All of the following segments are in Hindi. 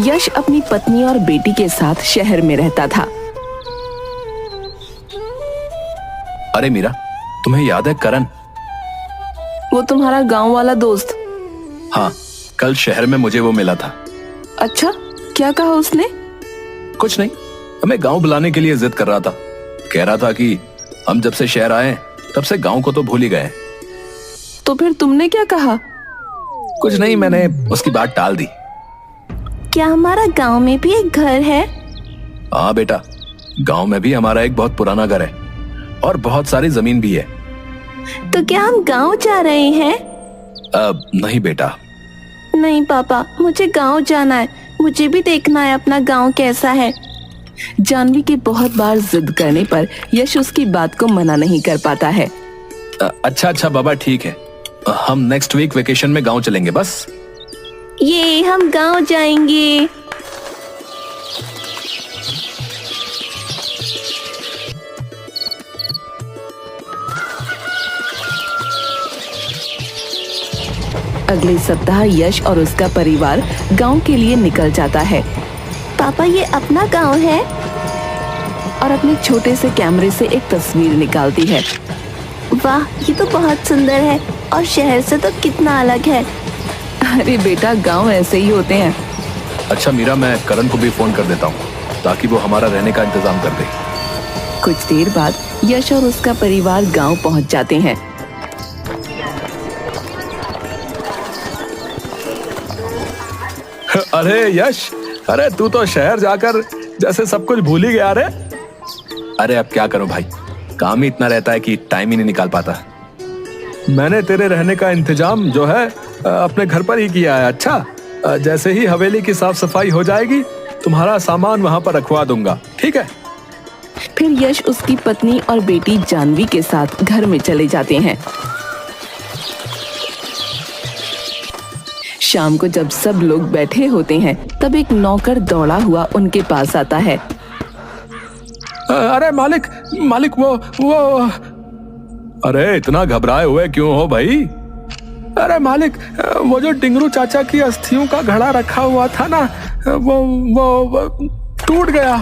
यश अपनी पत्नी और बेटी के साथ शहर में रहता था। अरे मीरा, तुम्हें याद है करण? वो तुम्हारा गांव वाला दोस्त? हाँ, कल शहर में मुझे वो मिला था। अच्छा, क्या कहा उसने? कुछ नहीं, हमें गांव बुलाने के लिए जिद कर रहा था। कह रहा था कि हम जब से शहर आए तब से गांव को तो भूल ही गए। तो फिर तुमने क्या कहा? कुछ नहीं, मैंने उसकी बात टाल दी। क्या हमारा गांव में भी एक घर है? हाँ बेटा, गांव में भी हमारा एक बहुत पुराना घर है और बहुत सारी जमीन भी है। तो क्या हम गांव जा रहे हैं? नहीं बेटा। नहीं पापा, मुझे गांव जाना है। मुझे भी देखना है अपना गांव कैसा है। जानवी के बहुत बार जिद करने पर यश उसकी बात को मना नहीं कर पाता है। अच्छा बाबा, ठीक है, हम नेक्स्ट वीक वेकेशन में गांव चलेंगे बस। ये हम गांव जाएंगे। अगले सप्ताह यश और उसका परिवार गांव के लिए निकल जाता है। पापा, ये अपना गांव है? और अपने छोटे से कैमरे से एक तस्वीर निकालती है। वाह, ये तो बहुत सुंदर है और शहर से तो कितना अलग है। अरे बेटा, गांव ऐसे ही होते हैं। अच्छा मीरा, मैं करण को भी फोन कर देता हूँ ताकि वो हमारा रहने का इंतजाम कर दे। कुछ देर बाद यश और उसका परिवार गांव पहुंच जाते हैं। अरे यश, अरे तू तो शहर जाकर जैसे सब कुछ भूल ही गया रे। अरे अब क्या करूं भाई, काम ही इतना रहता है कि टाइम ही नहीं निकाल पाता। मैंने तेरे रहने का इंतजाम जो है अपने घर पर ही किया है। अच्छा, जैसे ही हवेली की साफ सफाई हो जाएगी तुम्हारा सामान वहां पर रखवा दूंगा, ठीक है? फिर यश उसकी पत्नी और बेटी जानवी के साथ घर में चले जाते हैं। शाम को जब सब लोग बैठे होते हैं तब एक नौकर दौड़ा हुआ उनके पास आता है। अरे मालिक, वो अरे इतना घबराए हुए क्यों हो भाई? अरे मालिक, वो जो डिंगरू चाचा की अस्थियों का घड़ा रखा हुआ था ना, वो टूट गया।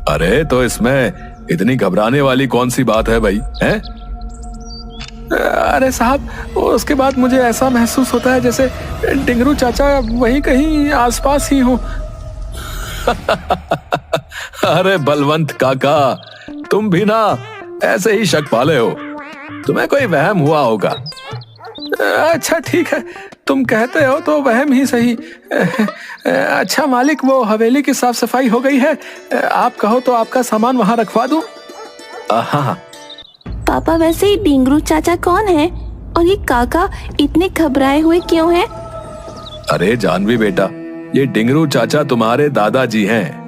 अरे तो इसमें इतनी घबराने वाली कौन सी बात है भाई, हैं? अरे साहब, उसके बाद मुझे ऐसा महसूस होता है जैसे डिंगरू चाचा वहीं कहीं आसपास ही हो। अरे बलवंत काका, तुम भी ना ऐसे ही शक पाले हो, तुम्हें कोई वहम हुआ होगा। अच्छा ठीक है, तुम कहते हो तो वहम ही सही। अच्छा मालिक, वो हवेली की साफ सफाई हो गई है, आप कहो तो आपका सामान वहां रखवा दूं? हाँ। पापा, वैसे ही डिंगरू चाचा कौन है और ये काका इतने घबराए हुए क्यों हैं? अरे जानवी बेटा, ये डिंगरू चाचा तुम्हारे दादाजी हैं।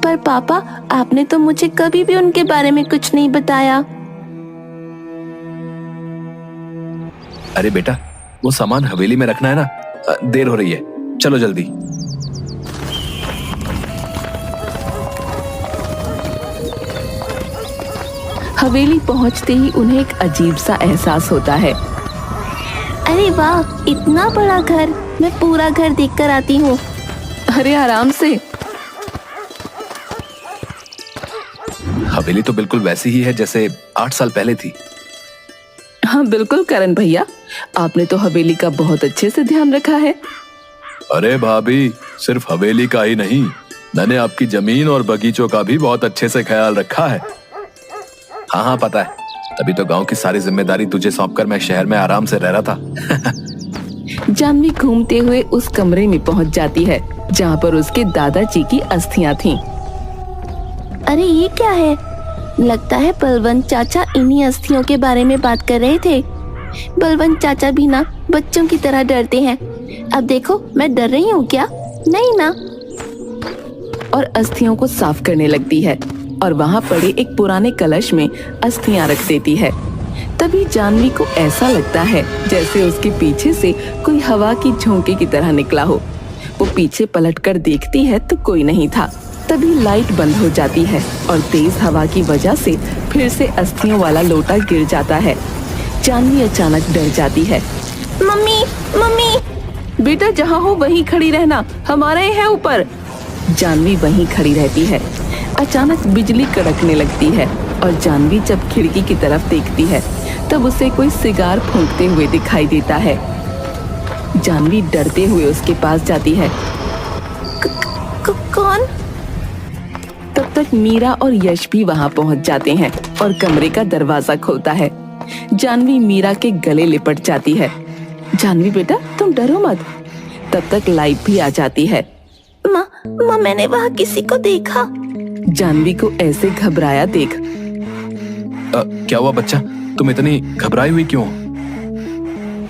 पर पापा, आपने तो मुझे कभी भी उनके बारे में कुछ नहीं बताया। अरे बेटा, वो सामान हवेली में रखना है ना, देर हो रही है, चलो जल्दी। हवेली पहुंचते ही उन्हें एक अजीब सा एहसास होता है। अरे वाह, इतना बड़ा घर, मैं पूरा घर देखकर आती हूँ। अरे आराम से। हवेली तो बिल्कुल वैसी ही है जैसे 8 साल पहले थी। हाँ बिल्कुल करण भैया, आपने तो हवेली का बहुत अच्छे से ध्यान रखा है। अरे भाभी, सिर्फ हवेली का ही नहीं, मैंने आपकी जमीन और बगीचों का भी बहुत अच्छे से ख्याल रखा है। हाँ पता है, तभी तो गांव की सारी जिम्मेदारी तुझे सौंपकर मैं शहर में आराम से रह रहा था। जानवी घूमते हुए उस कमरे में पहुंच जाती है जहाँ पर उसके दादाजी की अस्थियां थीं। अरे ये क्या है? लगता है बलवंत चाचा इन्हीं अस्थियों के बारे में बात कर रहे थे। बलवंत चाचा भी ना बच्चों की तरह डरते हैं। अब देखो, मैं डर रही हूँ क्या? नहीं ना। और अस्थियों को साफ करने लगती है और वहाँ पड़े एक पुराने कलश में अस्थियां रख देती है। तभी जानवी को ऐसा लगता है जैसे उसके पीछे से कोई हवा की झोंके की तरह निकला हो। वो पीछे पलटकर देखती है तो कोई नहीं था। तभी लाइट बंद हो जाती है और तेज हवा की वजह से फिर से अस्थियों वाला लोटा गिर जाता है। जानवी अचानक डर जाती है। Mummy, mummy! बेटा जहाँ हो वहीं खड़ी रहना, हमारे हैं ऊपर। जानवी वहीं खड़ी रहती है। अचानक बिजली कड़कने लगती है और जानवी जब खिड़की की तरफ देखती है तब उसे कोई सिगार फूंकते हुए दिखाई देता है। जानवी डरते हुए उसके पास जाती है। कौन? तब तक मीरा और यश भी वहां पहुंच जाते हैं और कमरे का दरवाजा खोलता है। जानवी मीरा के गले लिपट जाती है। जानवी बेटा तुम डरो मत। तब तक लाइट भी आ जाती है। माँ मैंने वहाँ किसी को देखा। जानवी को ऐसे घबराया देख क्या हुआ बच्चा, तुम इतनी घबराई हुई क्यों?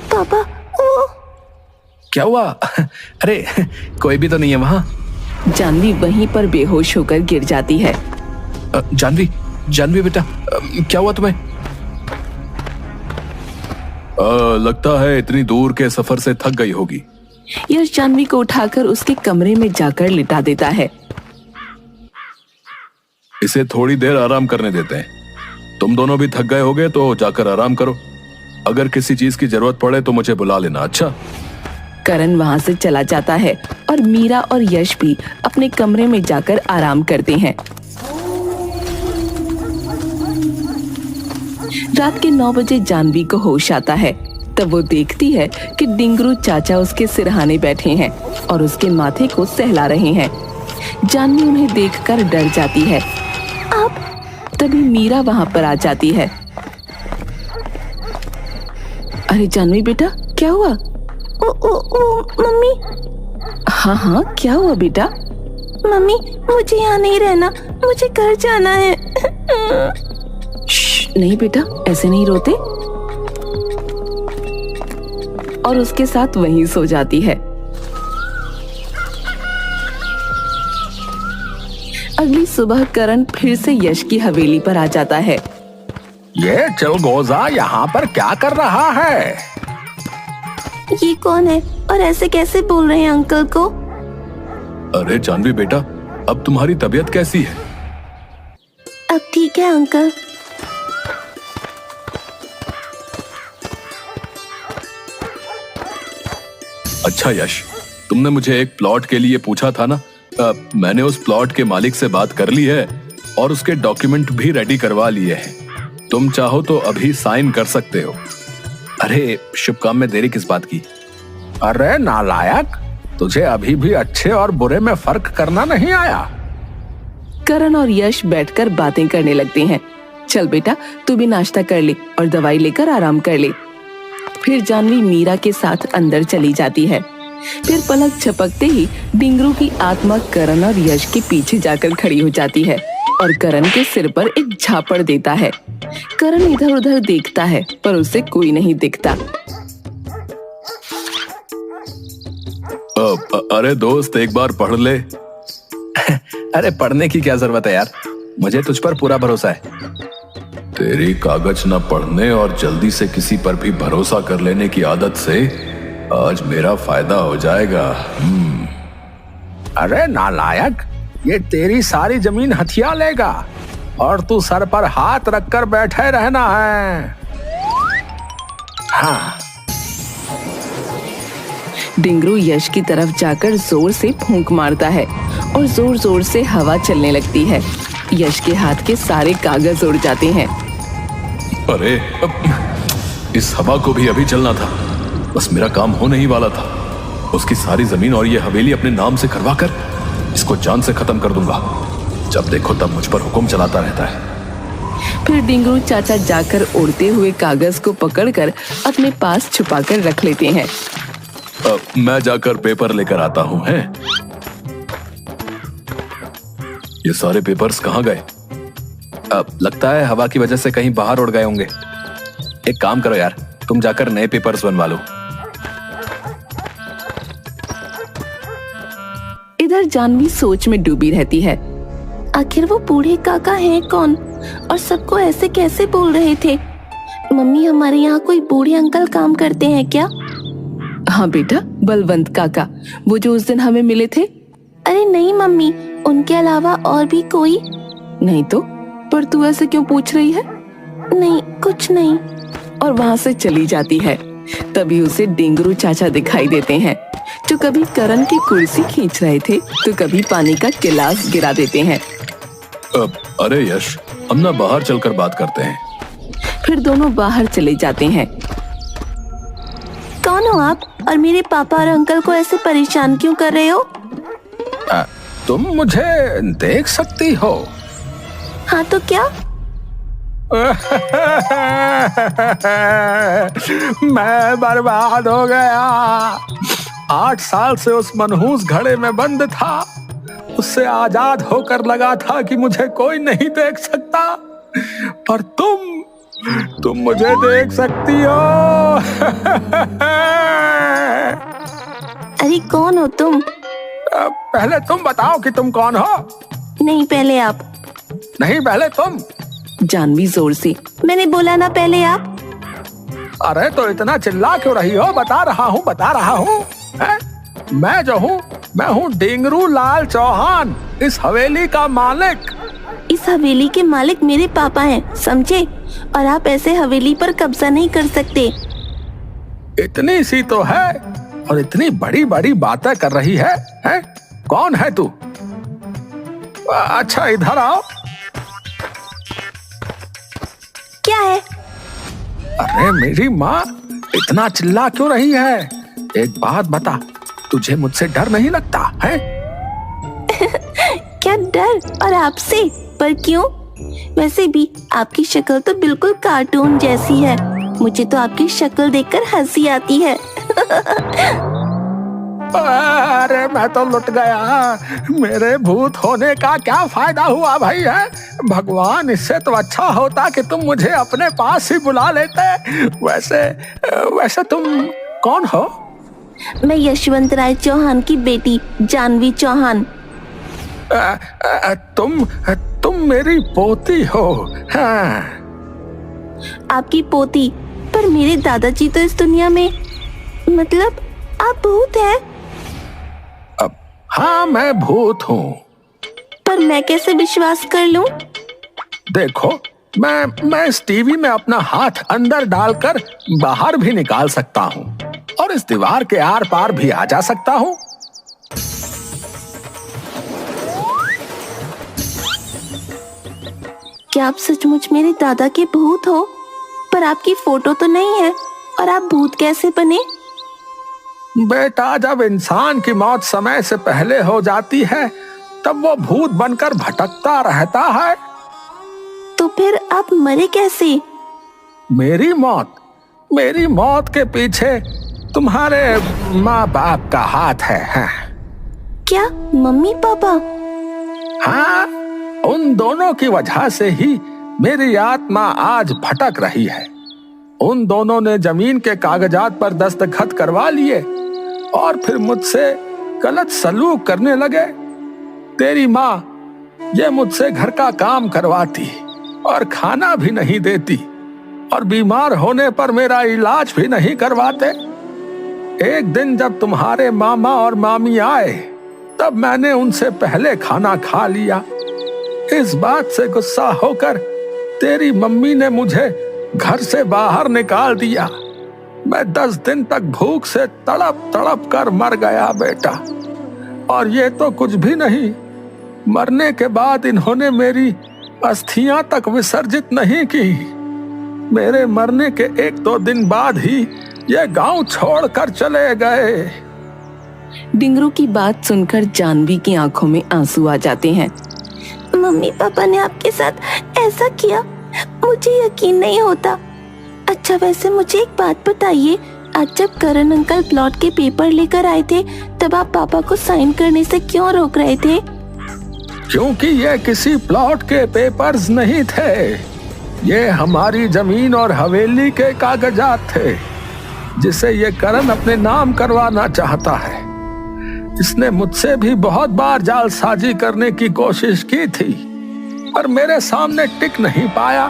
पापा वो। क्या हुआ? अरे कोई भी तो नहीं है वहाँ। जानवी वहीं पर बेहोश होकर गिर जाती है। जानवी बेटा, क्या हुआ तुम्हें? लगता है इतनी दूर के सफर से थक गई होगी। यश जानवी को उठाकर उसके कमरे में जाकर लिटा देता है। इसे थोड़ी देर आराम करने देते हैं। तुम दोनों भी थक गए होगे तो जाकर आराम करो। अगर किसी चीज की जरूरत पड़े तो मुझे बुला लेना। अच्छा। करण वहां से चला जाता है और मीरा और यश भी अपने कमरे में जाकर आराम करते हैं। रात के 9 बजे जानवी को होश आता है। तब वो देखती है कि डिंगरू चाचा उसके सिरहाने बैठे हैं और उसके माथे को सहला रहे हैं। जानवी उन्हें देखकर डर जाती है। आप? तभी मीरा वहां पर आ जाती है। अरे जानवी बेटा क्या हुआ? ओ मम्मी। हाँ क्या हुआ बेटा? मम्मी मुझे यहाँ नहीं रहना, मुझे घर जाना है। नहीं बेटा ऐसे नहीं रोते। और उसके साथ वहीं सो जाती है। अगली सुबह करण फिर से यश की हवेली पर आ जाता है। ये चिलगोजा यहाँ पर क्या कर रहा है? ये कौन है और ऐसे कैसे बोल रहे हैं अंकल को? अरे जानवी बेटा, अब तुम्हारी तबीयत कैसी है? अब ठीक है अंकल। अच्छा यश, तुमने मुझे एक प्लॉट के लिए पूछा था ना? मैंने उस प्लॉट के मालिक से बात कर ली है और उसके डॉक्यूमेंट भी रेडी करवा लिए हैं। तुम चाहो तो अभी साइन कर सकते हो। अरे शुभ काम में देरी किस बात की? अरे नालायक, तुझे अभी भी अच्छे और बुरे में फर्क करना नहीं आया। करण और यश बैठकर बातें करने लगते हैं। चल बेटा तू भी नाश्ता कर ले और दवाई लेकर आराम कर ले। फिर जानवी मीरा के साथ अंदर चली जाती है। फिर पलक झपकते ही डिंगरू की आत्मा करण और यश के पीछे जाकर खड़ी हो जाती है और करण के सिर पर एक झापड़ देता है। करण इधर उधर देखता है पर उसे कोई नहीं दिखता। अरे दोस्त एक बार पढ़ ले। अरे पढ़ने की क्या जरूरत है यार, मुझे तुझ पर पूरा भरोसा है। तेरी कागज न पढ़ने और जल्दी से किसी पर भी भरोसा कर लेने की आदत से आज मेरा फायदा हो जाएगा। अरे नालायक, ये तेरी सारी जमीन हथिया लेगा और तू सर पर हाथ रखकर बैठे रहना है। हाँ। डिंगरू यश की तरफ जाकर जोर से फूंक मारता है और जोर जोर से हवा चलने लगती है। यश के हाथ के सारे कागज उड़ जाते हैं। अरे इस हवा को भी अभी चलना था, बस मेरा काम होने ही वाला था। उसकी सारी जमीन और ये हवेली अपने नाम से करवा कर इसको जान से खत्म कर दूंगा। जब देखो तब मुझ पर हुक्म चलाता रहता है। फिर डिंगरू चाचा जाकर उड़ते हुए कागज को पकड़कर अपने पास छुपाकर रख लेते हैं। मैं जाकर पेपर लेकर आता हूँ। हैं? ये सारे पेपर्स कहाँ गए? लगता है हवा की वजह से कहीं बाहर उड़ गए होंगे। एक काम करो यार, तुम जाकर नए पेपर्स बनवा लो। इधर जानवी सोच में डूबी रहती है। आखिर वो बूढ़े काका हैं कौन और सबको ऐसे कैसे बोल रहे थे? मम्मी हमारे यहाँ कोई बूढ़े अंकल काम करते हैं क्या? हाँ बेटा, बलवंत काका, वो जो उस दिन हमें मिले थे। अरे नहीं मम्मी, उनके अलावा और भी कोई? नहीं तो, पर तू ऐसे क्यों पूछ रही है? नहीं कुछ नहीं। और वहाँ से चली जाती है। तभी उसे डिंगरू चाचा दिखाई देते हैं। जो कभी करण की कुर्सी खींच रहे थे तो कभी पानी का गिलास गिरा देते हैं। अरे यश, हम ना बाहर चलकर बात करते हैं। फिर दोनों बाहर चले जाते हैं। कौन हो आप और मेरे पापा और अंकल को ऐसे परेशान क्यों कर रहे हो? तुम मुझे देख सकती हो? हाँ तो क्या? मैं बर्बाद हो गया। 8 साल से उस मनहूस घड़े में बंद था। उससे आजाद होकर लगा था कि मुझे कोई नहीं देख सकता, पर तुम मुझे देख सकती हो। अरे कौन हो तुम? पहले तुम बताओ कि तुम कौन हो। नहीं पहले आप। नहीं पहले तुम। जानवी जोर से। मैंने बोला ना पहले आप। अरे तो इतना चिल्ला क्यों रही हो? बता रहा हूँ। मैं जो हूँ, मैं हूँ डिंगरू लाल चौहान, इस हवेली का मालिक। इस हवेली के मालिक मेरे पापा हैं, समझे? और आप ऐसे हवेली पर कब्जा नहीं कर सकते। इतनी सी तो है और इतनी बड़ी बड़ी बातें कर रही है? कौन है तू? अच्छा इधर आओ। क्या है? अरे मेरी माँ, इतना चिल्ला क्यों रही है? एक बात बता, तुझे मुझसे डर नहीं लगता है? क्या डर? और आपसे? पर क्यों? वैसे भी आपकी शक्ल तो बिल्कुल कार्टून जैसी है। मुझे तो आपकी शक्ल देखकर हंसी आती है। अरे मैं तो लुट गया। मेरे भूत होने का क्या फायदा हुआ भाई? है भगवान, इससे तो अच्छा होता कि तुम मुझे अपने पास ही बुला लेते। वैसे तुम कौन हो? मैं यशवंत राय चौहान की बेटी जानवी चौहान। तुम मेरी पोती हो? हाँ। आपकी पोती? पर मेरे दादाजी तो इस दुनिया में, मतलब आप भूत हैं? हाँ मैं भूत हूँ। पर मैं कैसे विश्वास कर लूं? देखो, मैं इस टीवी में अपना हाथ अंदर डालकर बाहर भी निकाल सकता हूँ और इस दीवार के आर पार भी आ जा सकता हूँ। क्या आप सचमुच मेरे दादा के भूत हो? पर आपकी फोटो तो नहीं है, और आप भूत कैसे बने? बेटा, जब इंसान की मौत समय से पहले हो जाती है तब वो भूत बनकर भटकता रहता है। तो फिर आप मरे कैसे? मेरी मौत के पीछे तुम्हारे माँ बाप का हाथ है। क्या मम्मी पापा? हाँ, उन दोनों की वजह से ही मेरी आत्मा आज भटक रही है। उन दोनों ने जमीन के कागजात पर दस्तखत करवा लिए और फिर मुझसे गलत सलूक करने लगे। तेरी माँ ये मुझसे घर का काम करवाती और खाना भी नहीं देती और बीमार होने पर मेरा इलाज भी नहीं करवाते। एक दिन जब तुम्हारे मामा और मामी आए तब मैंने उनसे पहले खाना खा लिया। इस बात से गुस्सा होकर तेरी मम्मी ने मुझे घर से बाहर निकाल दिया। मैं 10 दिन तक भूख से तड़प तड़प कर मर गया बेटा। और ये तो कुछ भी नहीं, मरने के बाद इन्होंने मेरी अस्थियां तक विसर्जित नहीं की। मेरे मरने के 1-2 दिन बाद ही ये गांव छोड़कर चले गए। डिंगरू की बात सुनकर जानवी की आंखों में आंसू आ जाते हैं। मम्मी पापा ने आपके साथ ऐसा किया, मुझे यकीन नहीं होता। अच्छा वैसे मुझे एक बात बताइए, आज जब करण अंकल प्लॉट के पेपर लेकर आए थे तब आप पापा को साइन करने से क्यों रोक रहे थे? क्योंकि ये किसी प्लॉट के पेपर्स नहीं थे, ये हमारी जमीन और हवेली के कागजात थे जिसे ये करण अपने नाम करवाना चाहता है। इसने मुझसे भी बहुत बार जालसाजी करने की कोशिश की थी पर मेरे सामने टिक नहीं पाया।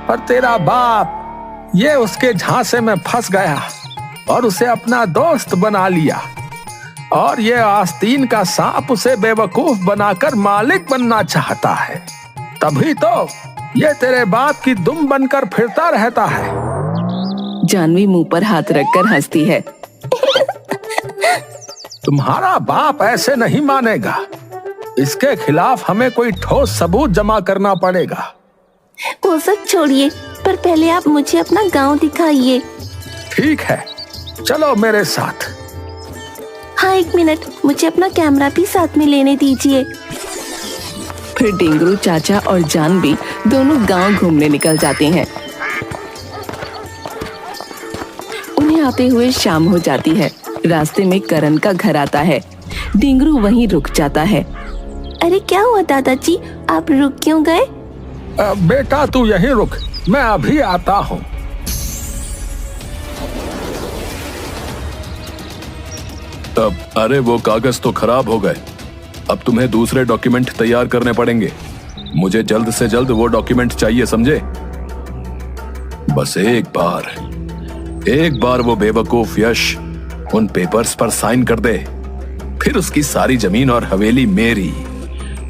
पर तेरा बाप ये उसके झांसे में फंस गया और उसे अपना दोस्त बना लिया और ये आस्तीन का सांप उसे बेवकूफ बनाकर मालिक बनना चाहता है। तभी तो ये तेरे बाप की दुम बनकर फिरता रहता है। जानवी मुंह पर हाथ रखकर हंसती है। तुम्हारा बाप ऐसे नहीं मानेगा। इसके खिलाफ हमें कोई ठोस सबूत जमा करना पड़ेगा। वो सब छोड़िए, पर पहले आप मुझे अपना गांव दिखाइए। ठीक है, चलो मेरे साथ। हाँ, 1 मिनट, मुझे अपना कैमरा भी साथ में लेने दीजिए। फिर डिंगरू चाचा और जानवी दोनों गांव घूमने निकल जाते हैं। उन्हें आते हुए शाम हो जाती है। रास्ते में करण का घर आता है। डिंगरू वहीं रुक जाता है। अरे क्या हुआ दादाजी, आप रुक क्यों गए? बेटा तू यहीं रुक, मैं अभी आता हूँ। अरे वो कागज तो खराब हो गए। अब तुम्हें दूसरे डॉक्यूमेंट तैयार करने पड़ेंगे। मुझे जल्द से जल्द वो डॉक्यूमेंट चाहिए, समझे? बस एक बार वो बेवकूफ यश उन पेपर्स पर साइन कर दे, फिर उसकी सारी जमीन और हवेली मेरी,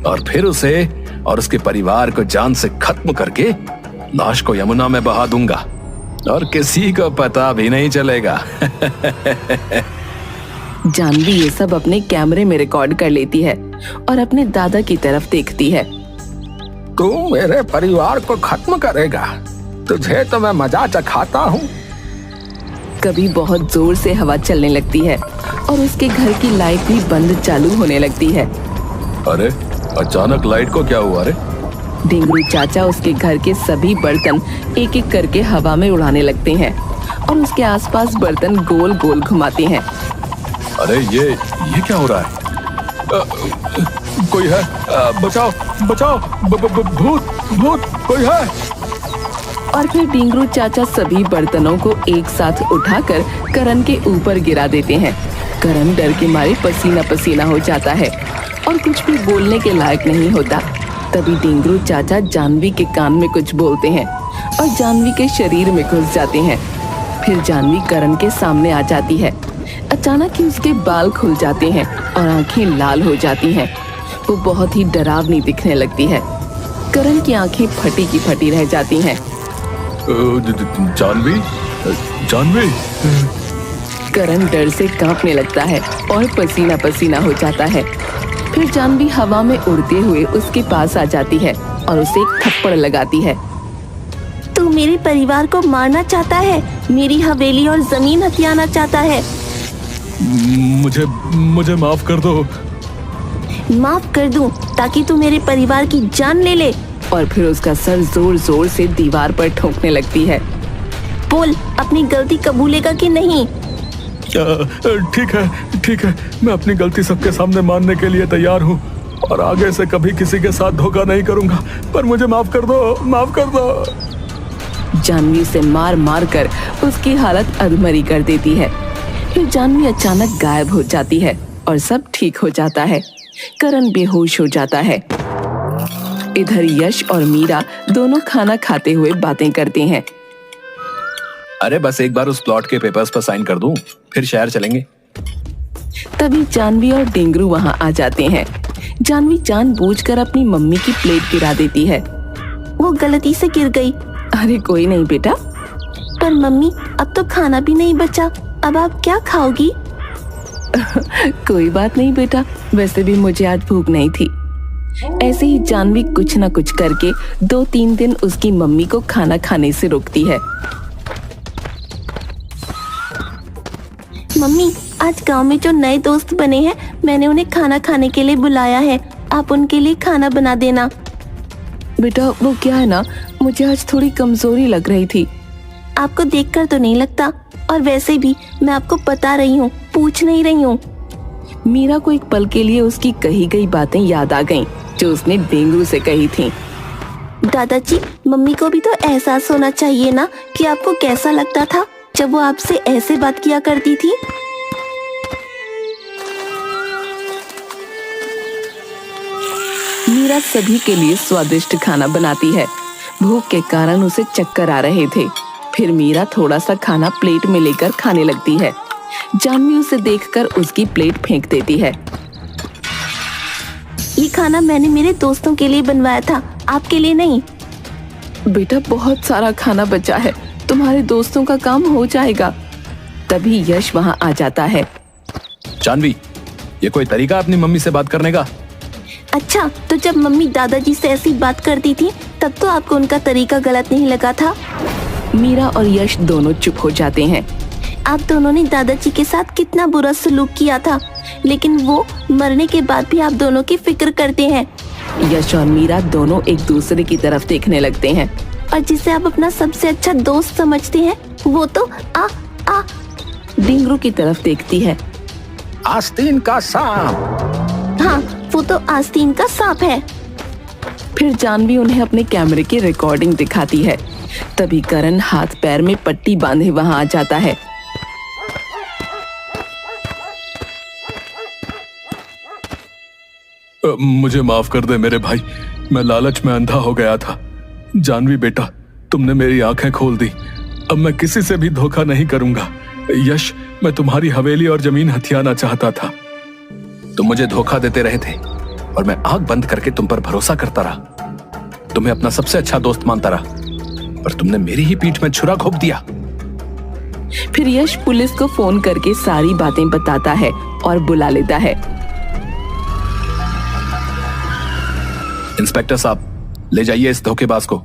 और फिर उसे और उसके परिवार को जान से खत्म करके लाश को यमुना में बहा दूंगा और किसी को पता भी नहीं चलेगा। जानवी ये सब अपने कैमरे में रिकॉर्ड कर लेती है और अपने दादा की तरफ देखती है। तू मेरे परिवार को खत्म करेगा, तुझे तो मैं मजा चखाता हूँ। कभी बहुत जोर से हवा चलने लगती है और उसके घर की लाइट भी बंद चालू होने लगती है। अरे अचानक लाइट को क्या हुआ रे? डिंगरू चाचा उसके घर के सभी बर्तन एक एक करके हवा में उड़ाने लगते हैं और उसके आसपास बर्तन गोल गोल घुमाते हैं। अरे ये क्या हो रहा है? कोई है? बचाओ बचाओ, भूत कोई है? और फिर डिंगरू चाचा सभी बर्तनों को एक साथ उठाकर करण के ऊपर गिरा देते हैं। करण डर के मारे पसीना पसीना हो जाता है और कुछ भी बोलने के लायक नहीं होता। तभी डिंगरू चाचा जानवी के कान में कुछ बोलते हैं और जानवी के शरीर में घुस जाते हैं। फिर जानवी करण के सामने आ जाती है। अचानक ही उसके बाल खुल जाते हैं और आंखें लाल हो जाती हैं। वो बहुत ही डरावनी दिखने लगती है। करण की आंखें फटी की फटी रह जाती हैं। जानवी। करण डर से कांपने लगता है और पसीना पसीना हो जाता है। फिर जानवी हवा में उड़ते हुए उसके पास आ जाती है और उसे एक थप्पड़ लगाती है। तू मेरे परिवार को मारना चाहता है, मेरी हवेली और जमीन हथियाना चाहता है। मुझे माफ कर दो। माफ कर दूं ताकि तू मेरे परिवार की जान ले ले। और फिर उसका सर जोर जोर से दीवार पर ठोकने लगती है। बोल, अपनी गलती कबूलेगा कि नहीं? ठीक है, मैं अपनी गलती सबके सामने मानने के लिए तैयार हूँ और आगे से कभी किसी के साथ धोखा नहीं करूंगा, पर मुझे माफ कर दो। जानवी उसे मार मार कर उसकी हालत अधमरी कर देती है। फिर जानवी अचानक गायब हो जाती है और सब ठीक हो जाता है। करण बेहोश हो जाता है। इधर यश और मीरा दोनों खाना खाते हुए बातें करते हैं। अरे बस एक बार उस प्लॉट के पेपर्स पर साइन कर दूं, फिर शहर चलेंगे। तभी जानवी और डिंगरू वहां आ जाते हैं। जानवी जानबूझकर अपनी मम्मी की प्लेट गिरा देती है। वो गलती से गिर गई। अरे कोई नहीं बेटा। पर मम्मी, अब तो खाना भी नहीं बचा, अब आप क्या खाओगी? कोई बात नहीं बेटा, वैसे भी मुझे आज भूख नहीं थी। ऐसे ही जानवी कुछ न कुछ करके 2-3 दिन उसकी मम्मी को खाना खाने से रोकती है। मम्मी, आज गांव में जो नए दोस्त बने हैं, मैंने उन्हें खाना खाने के लिए बुलाया है, आप उनके लिए खाना बना देना। बेटा वो क्या है ना, मुझे आज थोड़ी कमजोरी लग रही थी। आपको देखकर तो नहीं लगता, और वैसे भी मैं आपको बता रही हूँ, पूछ नहीं रही हूँ। मीरा को एक पल के लिए उसकी कही गई बातें याद आ गईं, जो उसने डिंगरू से कही थी। दादाजी, मम्मी को भी तो एहसास होना चाहिए ना कि आपको कैसा लगता था जब वो आपसे ऐसे बात किया करती थी। मीरा सभी के लिए स्वादिष्ट खाना बनाती है। भूख के कारण उसे चक्कर आ रहे थे। फिर मीरा थोड़ा सा खाना प्लेट में लेकर खाने लगती है। जानवी उसे देखकर उसकी प्लेट फेंक देती है। ये खाना मैंने मेरे दोस्तों के लिए बनवाया था, आपके लिए नहीं। बेटा बहुत सारा खाना बचा है, तुम्हारे दोस्तों का काम हो जाएगा। तभी यश वहां आ जाता है। जानवी, ये कोई तरीका अपनी मम्मी से बात करने का? अच्छा, तो जब मम्मी दादाजी से ऐसी बात करती थी तब तो आपको उनका तरीका गलत नहीं लगा था? मीरा और यश दोनों चुप हो जाते हैं। आप दोनों ने दादाजी के साथ कितना बुरा सलूक किया था, लेकिन वो मरने के बाद भी आप दोनों की फिक्र करते हैं। यश और मीरा दोनों एक दूसरे की तरफ देखने लगते हैं। और जिसे आप अपना सबसे अच्छा दोस्त समझते हैं वो तो आ ढिंगरू की तरफ देखती है। आस्तीन का सांप। हाँ, वो तो आस्तीन का सांप है। फिर जानवी उन्हें अपने कैमरे की रिकॉर्डिंग दिखाती है। तभी करण हाथ पैर में पट्टी बांधे वहां आ जाता है। मुझे माफ कर दे मेरे भाई, मैं लालच में अंधा हो गया था। जानवी बेटा, तुमने मेरी आंखें खोल दी। अब मैं किसी से भी धोखा नहीं करूंगा। यश, मैं तुम्हारी हवेली और जमीन हथियाना चाहता था। तुम मुझे धोखा देते रहे थे और मैं आंख बंद करके तुम पर भरोसा करता रहा। तुम्हें अपना सबसे अच्छा दोस्त मानता रहा, पर तुमने मेरी ही पीठ में छुरा घोंप दिया। फिर यश पुलिस को फोन करके सारी बातें बताता है और बुला लेता है। इंस्पेक्टर साहब, ले जाइए इस धोखेबाज को।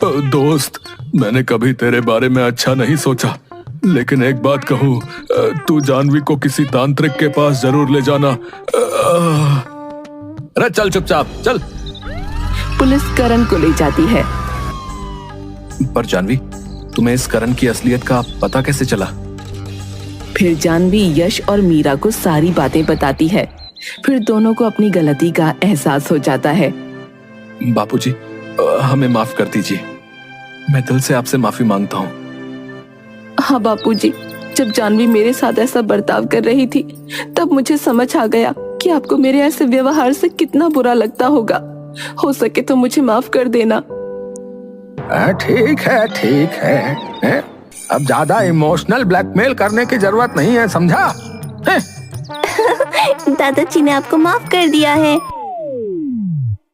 दोस्त, मैंने कभी तेरे बारे में अच्छा नहीं सोचा, लेकिन एक बात कहूं, तू जानवी को किसी तांत्रिक के पास जरूर ले जाना। अरे चल चुपचाप चल। पुलिस करण को ले जाती है। पर जानवी, तुम्हें इस करण की असलियत का पता कैसे चला? फिर जानवी यश और मीरा को सारी बातें बताती है। फिर दोनों को अपनी गलती का एहसास हो जाता है। बापूजी, हमें माफ कर दीजिए। मैं दिल से आपसे माफी मांगता हूँ। हाँ बापूजी, जब जानवी मेरे साथ ऐसा बर्ताव कर रही थी तब मुझे समझ आ गया कि आपको मेरे ऐसे व्यवहार से कितना बुरा लगता होगा। हो सके तो मुझे माफ कर देना। ठीक है, हैं? अब ज्यादा इमोशनल ब्लैकमेल करने की जरूरत नहीं है, समझा? दादाजी ने आपको माफ कर दिया है।